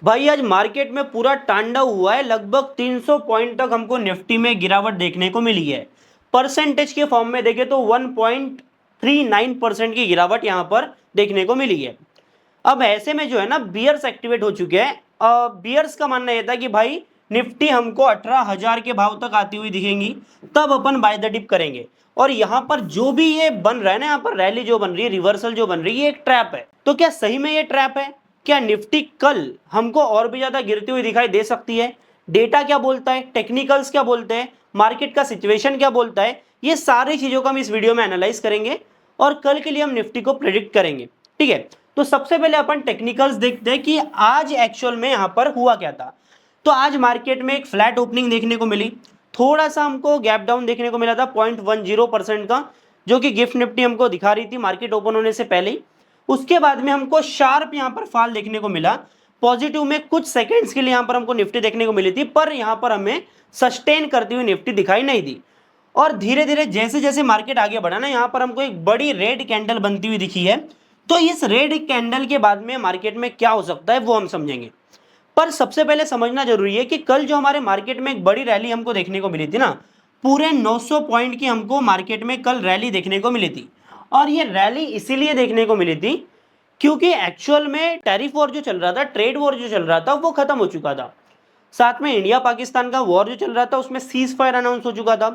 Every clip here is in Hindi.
भाई आज मार्केट में पूरा तांडव हुआ है, लगभग 300 पॉइंट तक हमको निफ्टी में गिरावट देखने को मिली है। परसेंटेज के फॉर्म में देखें तो 1.39% की गिरावट यहां पर देखने को मिली है। अब ऐसे में जो है ना बियर्स एक्टिवेट हो चुके हैं। बियर्स का मानना यह था कि भाई निफ्टी हमको 18,000 के भाव तक आती हुई दिखेंगी, तब अपन बाय द डिप करेंगे। और यहाँ पर जो भी ये बन रहा है ना, यहाँ पर रैली जो बन रही है, रिवर्सल जो बन रही है, ये एक ट्रैप है। तो क्या सही में ये ट्रैप है? क्या निफ्टी कल हमको और भी ज्यादा गिरती हुई दिखाई दे सकती है? डेटा क्या बोलता है, टेक्निकल्स क्या बोलते हैं, मार्केट का सिचुएशन क्या बोलता है, ये सारी चीजों को हम इस वीडियो में एनालाइज करेंगे और कल के लिए हम निफ्टी को प्रेडिक्ट करेंगे। ठीक है, तो सबसे पहले अपन टेक्निकल्स देखते हैं कि आज एक्चुअल में यहां पर हुआ क्या था। तो आज मार्केट में एक फ्लैट ओपनिंग देखने को मिली, थोड़ा सा हमको गैप डाउन देखने को मिला था 0.10% का, जो कि गिफ्ट निफ्टी हमको दिखा रही थी मार्केट ओपन होने से पहले ही। उसके बाद में हमको शार्प यहां पर फॉल देखने को मिला, पॉजिटिव में कुछ सेकंड्स के लिए यहां पर हमको निफ्टी देखने को मिली थी, पर यहां पर हमें सस्टेन करती हुई निफ्टी दिखाई नहीं दी। और धीरे धीरे जैसे जैसे मार्केट आगे बढ़ा ना, यहां पर हमको एक बड़ी रेड कैंडल बनती हुई दिखी है। तो इस रेड कैंडल के बाद में मार्केट में क्या हो सकता है वो हम समझेंगे। पर सबसे पहले समझना जरूरी है कि कल जो हमारे मार्केट में एक बड़ी रैली हमको देखने को मिली थी ना, पूरे 900 पॉइंट की हमको मार्केट में कल रैली देखने को मिली थी। और ये रैली इसीलिए देखने को मिली थी क्योंकि एक्चुअल में टैरिफ वॉर जो चल रहा था, ट्रेड वॉर जो चल रहा था, वो खत्म हो चुका था। साथ में इंडिया पाकिस्तान का वॉर जो चल रहा था उसमें सीज फायर अनाउंस हो चुका था।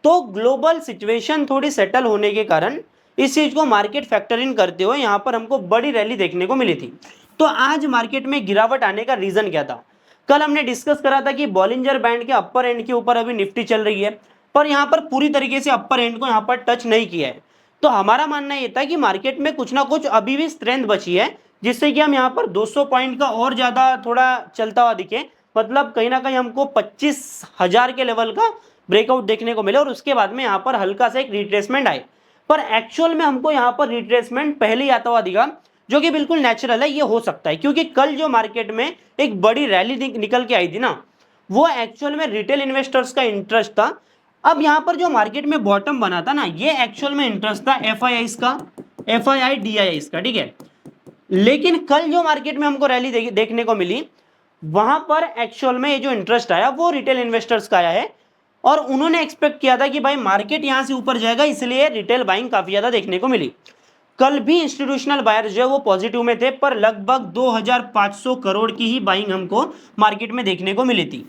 तो ग्लोबल सिचुएशन थोड़ी सेटल होने के कारण इस चीज को मार्केट फैक्टर इन करते हुए यहां पर हमको बड़ी रैली देखने को मिली थी। तो आज मार्केट में गिरावट आने का रीजन क्या था? कल हमने डिस्कस करा था कि बॉलिंजर बैंड के अपर एंड के ऊपर अभी निफ्टी चल रही है, पर यहां पर पूरी तरीके से अपर एंड को यहां पर टच नहीं किया है। तो हमारा मानना यह था कि मार्केट में कुछ ना कुछ अभी भी स्ट्रेंथ बची है, जिससे कि हम यहां पर 200 पॉइंट का और ज्यादा थोड़ा चलता हुआ दिखे, मतलब कहीं ना कहीं हमको 25,000 के लेवल का ब्रेकआउट देखने को मिले और उसके बाद में यहां पर हल्का सा एक रिट्रेसमेंट आए। पर एक्चुअल में हमको यहां पर रिट्रेसमेंट पहले ही आता हुआ दिखा, जो कि बिल्कुल नेचुरल है, ये हो सकता है क्योंकि कल जो मार्केट में एक बड़ी रैली निकल के आई थी ना, वो एक्चुअल में रिटेल इन्वेस्टर्स का इंटरेस्ट था। अब यहां पर जो मार्केट में बॉटम बना था ना, ये एक्चुअल में इंटरेस्ट था एफआईआई का, एफआईआई डीआईआई का। ठीक है, लेकिन कल जो मार्केट में हमको रैली देखने को मिली, वहां पर एक्चुअल में ये जो इंटरेस्ट आया वो रिटेल इन्वेस्टर्स का आया है। और उन्होंने एक्सपेक्ट किया था कि भाई मार्केट यहां से ऊपर जाएगा, इसलिए रिटेल बाइंग काफी ज्यादा देखने को मिली। कल भी इंस्टीट्यूशनल बायर जो है वो पॉजिटिव में थे, पर लगभग 2500 करोड़ की ही बाइंग हमको मार्केट में देखने को मिली थी।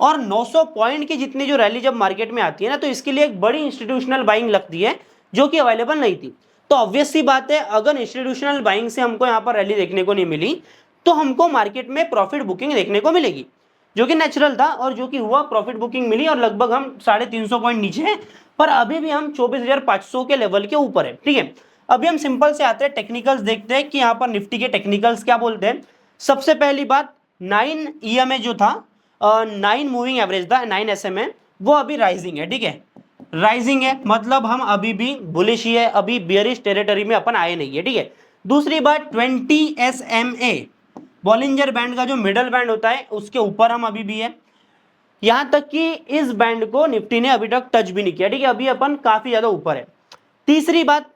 और 900 पॉइंट की जितनी जो रैली जब मार्केट में आती है ना, तो इसके लिए एक बड़ी इंस्टीट्यूशनल बाइंग लगती है, जो कि अवेलेबल नहीं थी। तो ऑब्वियस सी बात है, अगर इंस्टीट्यूशनल बाइंग से हमको यहाँ पर रैली देखने को नहीं मिली, तो हमको मार्केट में प्रॉफिट बुकिंग देखने को मिलेगी, जो कि नेचुरल था और जो कि हुआ। प्रॉफिट बुकिंग मिली और लगभग हम 350 पॉइंट नीचे हैं, पर अभी भी हम 24,500 के लेवल के ऊपर है। ठीक है, अभी हम सिंपल से आते हैं, टेक्निकल्स देखते हैं कि यहाँ पर निफ्टी के टेक्निकल्स क्या बोलते हैं। सबसे पहली बात, 9 ईएमए जो था, 9 मूविंग एवरेज था, 9 SMA, वो अभी राइजिंग है। ठीक है, राइजिंग है मतलब हम अभी भी बुलिश ही है, अभी बियरिश टेरिटरी में अपन आए नहीं है। ठीक है, दूसरी बात, 20 SMA बॉलिंजर बैंड का जो मिडल बैंड होता है उसके ऊपर हम अभी भी है, यहां तक कि इस बैंड को निफ्टी ने अभी तक टच भी नहीं किया। ठीक है, अभी अपन काफी ज्यादा ऊपर है। तीसरी बात,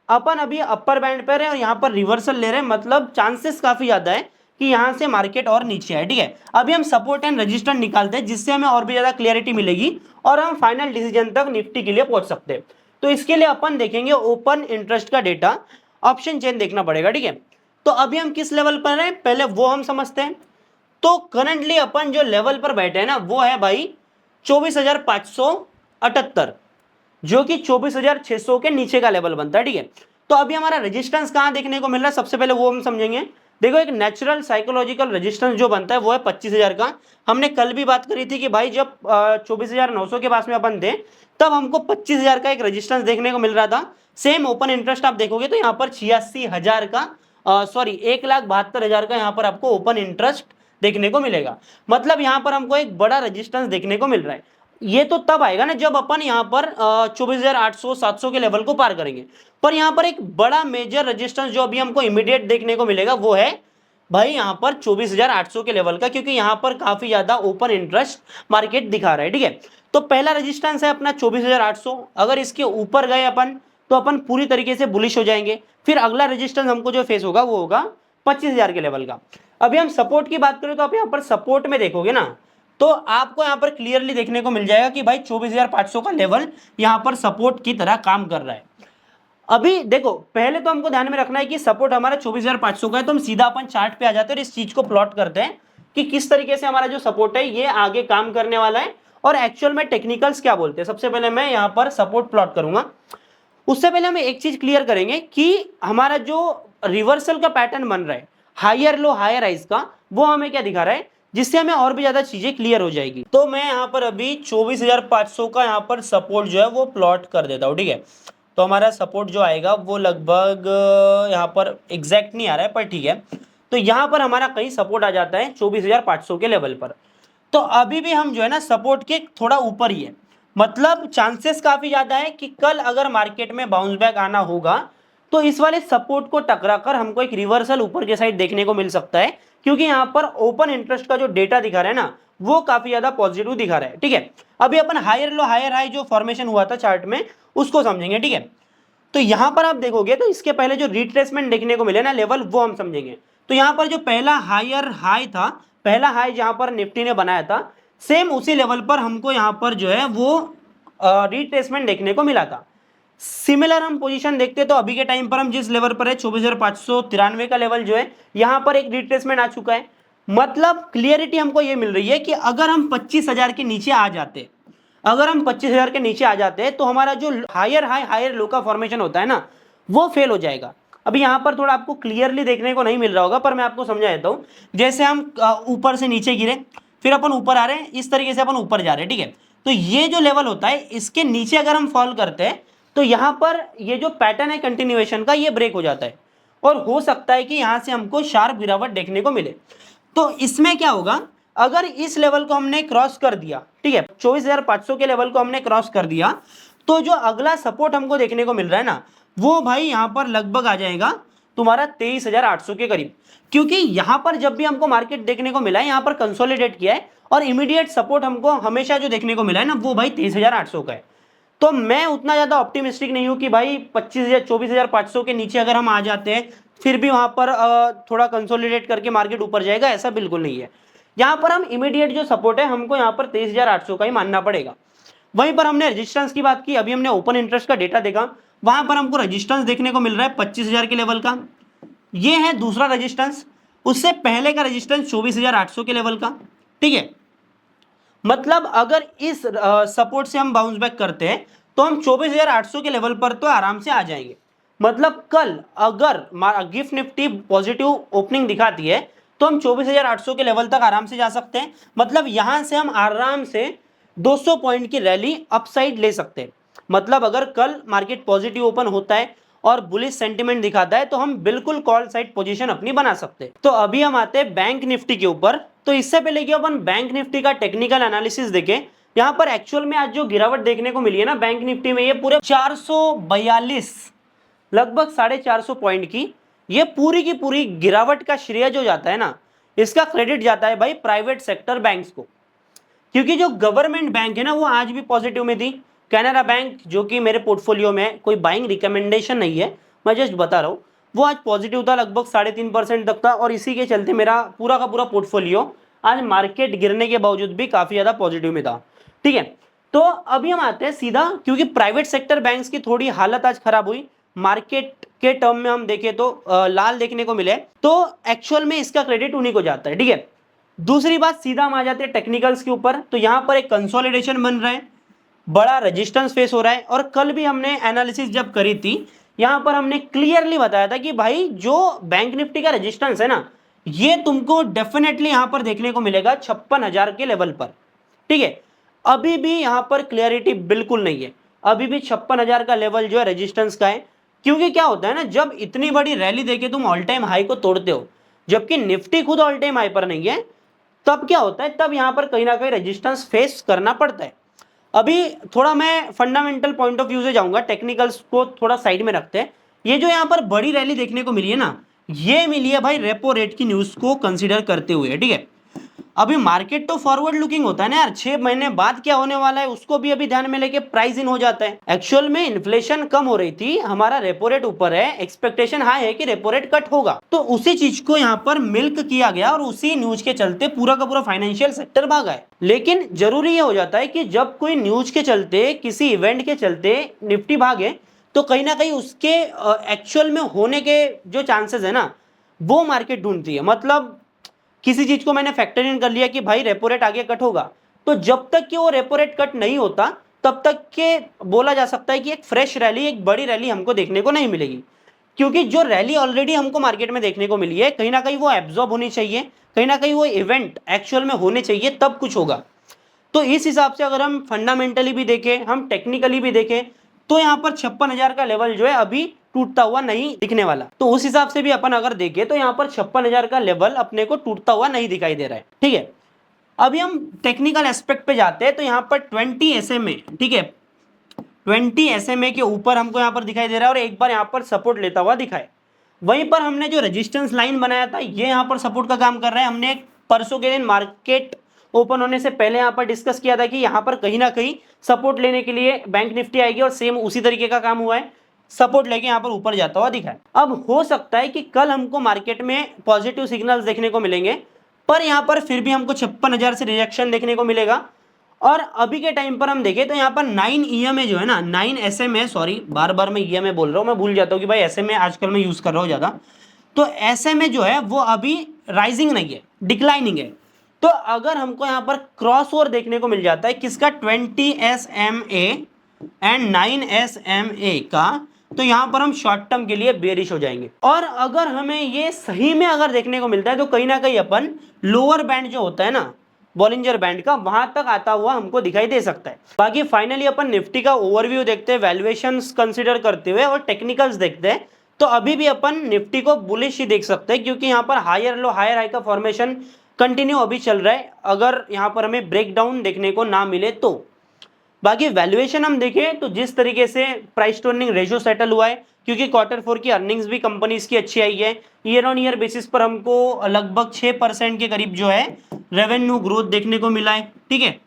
अपन अभी अपर बैंड पर है और यहां पर रिवर्सल ले रहे हैं, मतलब चांसेस काफी ज्यादा है कि यहां से मार्केट और नीचे है। ठीक है, अभी हम सपोर्ट एंड रेजिस्टेंस निकालते हैं, जिससे हमें और भी ज्यादा क्लियरिटी मिलेगी और हम फाइनल डिसीजन तक निफ्टी के लिए पहुंच सकते हैं। तो इसके लिए अपन देखेंगे ओपन इंटरेस्ट का डेटा, ऑप्शन चेन देखना पड़ेगा। ठीक है, तो अभी हम किस लेवल पर हैं पहले वो हम समझते हैं। तो करंटली अपन जो लेवल पर बैठे हैं ना, वो है भाई 24,578, जो कि 24,600 के नीचे का लेवल बनता है। ठीक है, तो अभी हमारा रेजिस्टेंस कहां देखने को मिल रहा है, सबसे पहले वो हम समझेंगे। देखो, एक नेचुरल साइकोलॉजिकल रेजिस्टेंस जो बनता है वो है 25,000 का। हमने कल भी बात करी थी कि भाई जब 24,900 के पास में अपन थे, तब हमको 25,000 का एक रेजिस्टेंस देखने को मिल रहा था। सेम ओपन इंटरेस्ट आप देखोगे तो यहाँ पर 86,000 का, सॉरी 1,72,000 का यहाँ पर आपको ओपन इंटरेस्ट देखने को मिलेगा। मतलब यहाँ पर हमको एक बड़ा रेजिस्टेंस देखने को मिल रहा है। ये तो तब आएगा ना जब अपन यहाँ पर 24,800 700 के लेवल को पार करेंगे। पर यहाँ पर एक बड़ा मेजर रेजिस्टेंस जो अभी हमको इमीडिएट देखने को मिलेगा वो है भाई यहाँ पर 24,800 के लेवल का, क्योंकि यहाँ पर काफी ज्यादा ओपन इंटरेस्ट मार्केट दिखा रहा है। ठीक है, तो पहला रेजिस्टेंस है अपना 24,800, अगर इसके ऊपर गए अपन तो अपन पूरी तरीके से बुलिश हो जाएंगे। फिर अगला रेजिस्टेंस हमको जो फेस होगा वो होगा 25,000 के लेवल का। अभी हम सपोर्ट की बात करें तो आप यहाँ पर सपोर्ट में देखोगे ना, तो आपको यहाँ पर क्लियरली देखने को मिल जाएगा कि भाई 24,500 का लेवल यहाँ पर सपोर्ट की तरह काम कर रहा है। अभी देखो, पहले तो हमको ध्यान में रखना है कि सपोर्ट हमारा 24,500 का है, तो हम सीधा अपन चार्ट पे आ जाते हैं और इस चीज को प्लॉट करते हैं कि किस तरीके से हमारा जो सपोर्ट है ये आगे काम करने वाला है और एक्चुअल में टेक्निकल्स क्या बोलते हैं। सबसे पहले मैं यहाँ पर सपोर्ट प्लॉट करूंगा। उससे पहले हम एक चीज क्लियर करेंगे कि हमारा जो रिवर्सल का पैटर्न बन रहा है हायर लो हायर हाइज का, वो हमें क्या दिखा रहा है, जिससे हमें और भी ज्यादा चीजें क्लियर हो जाएगी। तो मैं यहाँ पर अभी 24,500 का यहाँ पर सपोर्ट जो है वो प्लॉट कर देता हूँ, ठीक है। तो हमारा सपोर्ट जो आएगा वो लगभग यहाँ पर एग्जैक्ट नहीं आ रहा है पर ठीक है, तो यहाँ पर हमारा कहीं सपोर्ट आ जाता है 24,500 के लेवल पर। तो अभी भी हम जो है ना सपोर्ट के थोड़ा ऊपर ही है, मतलब चांसेस काफी ज्यादा है कि कल अगर मार्केट में बाउंस बैक आना होगा तो इस वाले सपोर्ट को टकराकर हमको एक रिवर्सल ऊपर के साइड देखने को मिल सकता है, क्योंकि यहाँ पर ओपन इंटरेस्ट का जो डेटा दिखा रहा है ना वो काफी ज्यादा पॉजिटिव दिखा रहा है, ठीक है। अभी अपन हायर लो हायर हाई जो फॉर्मेशन हुआ था चार्ट में उसको समझेंगे, ठीक है। तो यहां पर आप देखोगे तो इसके पहले जो रिट्रेसमेंट देखने को मिले ना लेवल, वो हम समझेंगे। तो यहां पर जो पहला हायर हाई था, पहला हाई जहां पर निफ्टी ने बनाया था, सेम उसी लेवल पर हमको यहां पर जो है वो रिट्रेसमेंट देखने को मिला था। सिमिलर हम पोजीशन देखते तो अभी के टाइम पर हम जिस लेवल पर है 24,593 का लेवल जो है यहां पर एक रिट्रेसमेंट आ चुका है। मतलब क्लियरिटी हमको ये मिल रही है कि अगर हम 25,000 के नीचे आ जाते, अगर हम 25,000 के नीचे आ जाते हैं तो हमारा जो हायर हाई हायर लो का फॉर्मेशन होता है ना वो फेल हो जाएगा। अभी यहाँ पर थोड़ा आपको क्लियरली देखने को नहीं मिल रहा होगा पर मैं आपको समझा देता हूँ। जैसे हम ऊपर से नीचे गिरे, फिर अपन ऊपर आ रहे हैं, इस तरीके से अपन ऊपर जा रहे हैं, ठीक है। तो ये जो लेवल होता है इसके नीचे अगर हम फॉल करते हैं तो यहाँ पर ये जो पैटर्न है कंटिन्यूएशन का ये ब्रेक हो जाता है और हो सकता है कि यहाँ से हमको शार्प गिरावट देखने को मिले। तो इसमें क्या होगा, अगर इस लेवल को हमने क्रॉस कर दिया, ठीक है, 24,500 के लेवल को हमने क्रॉस कर दिया, तो जो अगला सपोर्ट हमको देखने को मिल रहा है ना वो भाई यहां पर लगभग आ जाएगा तुम्हारा 23,800 के करीब। क्योंकि यहां पर जब भी हमको मार्केट देखने को मिला है यहां पर कंसोलिडेट किया है और इमीडिएट सपोर्ट हमको हमेशा जो देखने को मिला है ना वो भाई 23,800 का है। तो मैं उतना ज्यादा ऑप्टिमिस्टिक नहीं हूं कि भाई 24,500 के नीचे अगर हम आ जाते हैं फिर भी वहां पर थोड़ा कंसोलिडेट करके मार्केट ऊपर जाएगा, ऐसा बिल्कुल नहीं है। यहां पर हम इमीडिएट जो सपोर्ट है हमको यहां पर 23,800 का ही मानना पड़ेगा। वहीं पर हमने रेजिस्टेंस की बात की, अभी हमने ओपन इंटरेस्ट का डेटा देखा, वहां पर हमको रेजिस्टेंस देखने को मिल रहा है 25,000 के लेवल का, ये है दूसरा रेजिस्टेंस। उससे पहले का रेजिस्टेंस 24,800 के लेवल का, ठीक है। मतलब अगर इस सपोर्ट से हम बाउंस बैक करते हैं तो हम 24,800 के लेवल पर तो आराम से आ जाएंगे। मतलब कल अगर गिफ्ट निफ्टी पॉजिटिव ओपनिंग दिखाती है तो हम 24,800 के लेवल तक आराम से जा सकते हैं। मतलब यहां से हम आराम से 200 पॉइंट की रैली अपसाइड ले सकते हैं। मतलब अगर कल मार्केट पॉजिटिव ओपन होता है और बुलिश सेंटीमेंट दिखाता है तो हम बिल्कुल कॉल साइड पोजीशन अपनी बना सकते हैं। तो अभी हम आते हैं बैंक निफ्टी के ऊपर। तो इससे पहले कि अपन बैंक निफ्टी का टेक्निकल एनालिसिस देखें, यहां पर एक्चुअल में आज जो गिरावट देखने को मिली है ना बैंक निफ्टी में, ये पूरे 442 लगभग 450 पॉइंट की ये पूरी की पूरी गिरावट का श्रेय जो जाता है ना, इसका क्रेडिट जाता है भाई प्राइवेट सेक्टर बैंक्स को। क्योंकि जो गवर्नमेंट बैंक है ना वो आज भी पॉजिटिव में थी। कैनरा बैंक जो कि मेरे पोर्टफोलियो में कोई बाइंग रिकमेंडेशन नहीं है, मैं जस्ट बता रहा हूँ, वो आज पॉजिटिव था, लगभग 3.5% तक था और इसी के चलते मेरा पूरा का पूरा पोर्टफोलियो आज मार्केट गिरने के बावजूद भी काफी ज्यादा पॉजिटिव में था, ठीक है। तो अभी हम आते हैं सीधा, क्योंकि प्राइवेट सेक्टर बैंक्स की थोड़ी हालत आज खराब हुई, मार्केट के टर्म में हम देखें तो लाल देखने को मिले, तो एक्चुअल में इसका क्रेडिट उन्हीं को जाता है, ठीक है। दूसरी बात, सीधा हम आ जाते हैं टेक्निकल्स के ऊपर। तो यहां पर एक कंसोलिडेशन बन रहा है, बड़ा रेजिस्टेंस फेस हो रहा है और कल भी हमने एनालिसिस जब करी थी यहां पर हमने क्लियरली बताया था कि भाई जो बैंक निफ्टी का रेजिस्टेंस है ना ये तुमको डेफिनेटली यहां पर देखने को मिलेगा 56,000 के लेवल पर, ठीक है। अभी भी यहां पर क्लियरिटी बिल्कुल नहीं है, अभी भी 56,000 का लेवल जो है रेजिस्टेंस का है। क्योंकि क्या होता है ना, जब इतनी बड़ी रैली देके तुम ऑल टाइम हाई को तोड़ते हो, जबकि निफ्टी खुद ऑल टाइम हाई पर नहीं है, तब क्या होता है, तब यहां पर कहीं ना कहीं रेजिस्टेंस फेस करना पड़ता है। अभी थोड़ा मैं फंडामेंटल पॉइंट ऑफ व्यू से जाऊंगा, टेक्निकल्स को थोड़ा साइड में रखते हैं। ये जो यहां पर बड़ी रैली देखने को मिली है ना, ये मिली है भाई रेपो रेट की न्यूज को कंसीडर करते हुए, ठीक है। अभी मार्केट तो फॉरवर्ड लुकिंग होता है ना यार, 6 महीने बाद क्या होने वाला है उसको भी अभी ध्यान में लेके प्राइस इन हो जाता है। एक्चुअल में इन्फ्लेशन कम हो रही थी, हमारा रेपो रेट ऊपर है, एक्सपेक्टेशन हाई है कि रेपो रेट कट होगा, तो उसी चीज को यहाँ पर मिल्क किया गया और उसी न्यूज के चलते पूरा का पूरा फाइनेंशियल सेक्टर भागा है। लेकिन जरूरी ये हो जाता है कि जब कोई न्यूज के चलते, किसी इवेंट के चलते निफ्टी भागे, तो कहीं ना कहीं उसके एक्चुअल में होने के जो चांसेस है ना, वो मार्केट ढूंढती है। मतलब किसी चीज को मैंने फैक्टर इन कर लिया कि भाई रेपो रेट आगे कट होगा, तो जब तक कि वो रेपो रेट कट नहीं होता तब तक के बोला जा सकता है कि एक फ्रेश रैली, एक बड़ी रैली हमको देखने को नहीं मिलेगी। क्योंकि जो रैली ऑलरेडी हमको मार्केट में देखने को मिली है, कहीं ना कहीं वो एब्जॉर्ब होनी चाहिए, कहीं ना कहीं वो इवेंट एक्चुअल में होने चाहिए, तब कुछ होगा। तो इस हिसाब से अगर हम फंडामेंटली भी देखें, हम टेक्निकली भी देखें, तो यहाँ पर 56,000 का लेवल जो है अभी टूटता हुआ नहीं दिखने वाला। तो उस हिसाब से भी अपन अगर देखें तो यहाँ पर 56,000 का लेवल अपने को टूटता हुआ नहीं दिखाई दे रहा है। ठीक है, अभी हम टेक्निकल एस्पेक्ट पे जाते हैं। तो यहाँ पर 20 SMA, ठीक है, 20 SMA के ऊपर हमको यहाँ पर दिखाई दे रहा है और एक बार यहाँ पर सपोर्ट लेता हुआ दिखाए। वहीं पर हमने जो रेजिस्टेंस लाइन बनाया था, ये यहाँ पर सपोर्ट का काम कर रहा है। हमने परसों के दिन मार्केट ओपन होने से पहले यहाँ पर डिस्कस किया था कि यहाँ पर कहीं ना कहीं सपोर्ट लेने के लिए बैंक निफ्टी आएगी, और सेम उसी तरीके का काम हुआ है, सपोर्ट लेके यहाँ पर ऊपर जाता हुआ दिखा है। अब हो सकता है कि कल हमको मार्केट में पॉजिटिव सिग्नल्स देखने को मिलेंगे, पर यहाँ पर फिर भी हमको 56,000 से रिजेक्शन देखने को मिलेगा। और अभी के टाइम पर हम देखें तो यहाँ पर 9 EMA जो है ना, 9 SMA, सॉरी बार बार मैं EMA बोल रहा हूँ, मैं भूल जाता हूँ कि भाई SMA आजकल मैं यूज कर रहा हूँ ज्यादा। तो SMA जो है वो अभी राइजिंग नहीं है, डिक्लाइनिंग है। तो अगर हमको यहाँ पर क्रॉस ओवर देखने को मिल जाता है किसका, 20 SMA एंड 9 SMA का, तो यहाँ पर हम शॉर्ट टर्म के लिए बेरिश हो जाएंगे। और अगर हमें ये सही में अगर देखने को मिलता है तो कहीं ना कहीं अपन लोअर बैंड जो होता है ना, बॉलिंजर बैंड का, वहां तक आता हुआ हमको दिखाई दे सकता है। बाकी फाइनली अपन निफ्टी का ओवरव्यू देखते हैं, वैल्यूएशंस कंसीडर करते हुए और टेक्निकल्स देखते हैं, तो अभी भी अपन निफ्टी को बुलिश ही देख सकते हैं, क्योंकि यहाँ पर हायर लो हायर हाई का फॉर्मेशन कंटिन्यू अभी चल रहा है, अगर यहाँ पर हमें ब्रेकडाउन देखने को ना मिले तो। बाकी वैल्यूएशन हम देखें तो जिस तरीके से price to earning ratio settle हुआ है, क्योंकि Q4 की अर्निंग्स भी कंपनीज की अच्छी आई है, ईयर ऑन ईयर बेसिस पर हमको लगभग 6% के करीब जो है रेवेन्यू ग्रोथ देखने को मिला है। ठीक है,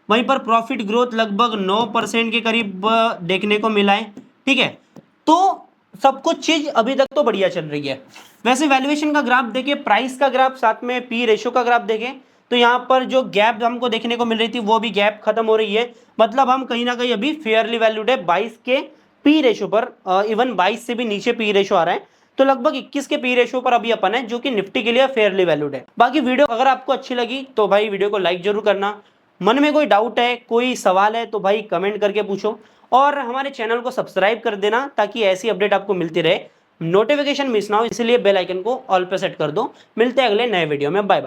वहीं पर प्रॉफिट ग्रोथ लगभग 9% के करीब देखने को मिला है। ठीक है, तो सब कुछ चीज अभी तक तो बढ़िया चल रही है। वैसे वैल्यूएशन का ग्राफ देखें, प्राइस का ग्राफ, साथ में पी रेशियो का ग्राफ देखें, तो यहाँ पर जो गैप हमको देखने को मिल रही थी वो भी गैप खत्म हो रही है। मतलब हम कहीं ना कहीं अभी फेयरली वैल्यूड है 22 के पी रेशियो पर, इवन 22 से भी नीचे पी रेशियो आ रहा है, तो लगभग 21 के पी रेशियो पर अभी अपन है, जो कि निफ्टी के लिए फेयरली वैल्यूड है। बाकी वीडियो अगर आपको अच्छी लगी तो भाई वीडियो को लाइक जरूर करना, मन में कोई डाउट है, कोई सवाल है तो भाई कमेंट करके पूछो, और हमारे चैनल को सब्सक्राइब कर देना ताकि ऐसी अपडेट आपको मिलती रहे, नोटिफिकेशन मिस ना हो, इसलिए बेल आइकन को ऑल पे सेट कर दो। मिलते हैं अगले नए वीडियो में, बाय बाय।